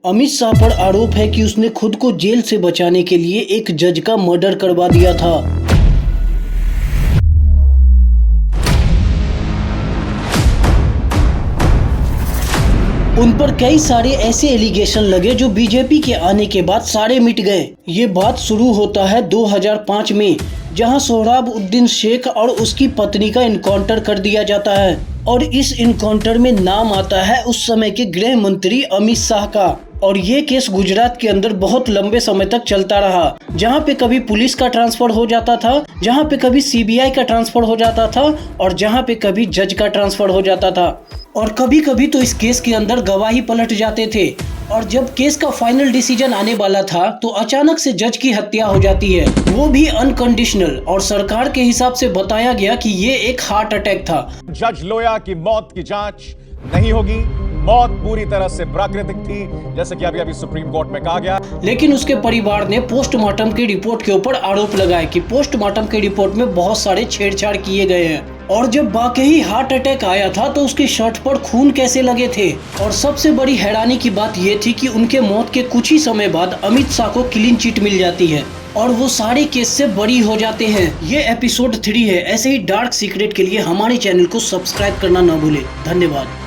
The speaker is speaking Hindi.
अमित शाह पर आरोप है कि उसने खुद को जेल से बचाने के लिए एक जज का मर्डर करवा दिया था। उन पर कई सारे ऐसे एलिगेशन लगे जो बीजेपी के आने के बाद सारे मिट गए। ये बात शुरू होता है 2005 में, जहां सोहराबुद्दीन शेख और उसकी पत्नी का इनकाउंटर कर दिया जाता है और इस इनकाउंटर में नाम आता है उस समय के गृह मंत्री अमित शाह का। और ये केस गुजरात के अंदर बहुत लंबे समय तक चलता रहा, जहाँ पे कभी पुलिस का ट्रांसफर हो जाता था, जहाँ पे कभी सीबीआई का ट्रांसफर हो जाता था और जहाँ पे कभी जज का ट्रांसफर हो जाता था। और कभी कभी तो इस केस के अंदर गवाही पलट जाते थे और जब केस का फाइनल डिसीजन आने वाला था तो अचानक से जज की हत्या हो जाती है, वो भी अनकंडीशनल। और सरकार के हिसाब से बताया गया कि ये एक हार्ट अटैक था। जज लोया की मौत की जांच नहीं होगी, मौत पूरी तरह से प्राकृतिक थी, जैसे कि अभी सुप्रीम कोर्ट में कहा गया। लेकिन उसके परिवार ने पोस्टमार्टम की रिपोर्ट के ऊपर आरोप लगाए कि पोस्टमार्टम की रिपोर्ट में बहुत सारे छेड़छाड़ किए गए हैं और जब वाकई हार्ट अटैक आया था तो उसकी शर्ट पर खून कैसे लगे थे। और सबसे बड़ी हैरानी की बात यह थी कि उनके मौत के कुछ ही समय बाद अमित शाह को क्लीन चिट मिल जाती है और वो सारे केस से बरी हो जाते हैं। ये एपिसोड 3 है। ऐसे ही डार्क सीक्रेट के लिए हमारे चैनल को सब्सक्राइब करना ना भूले। धन्यवाद।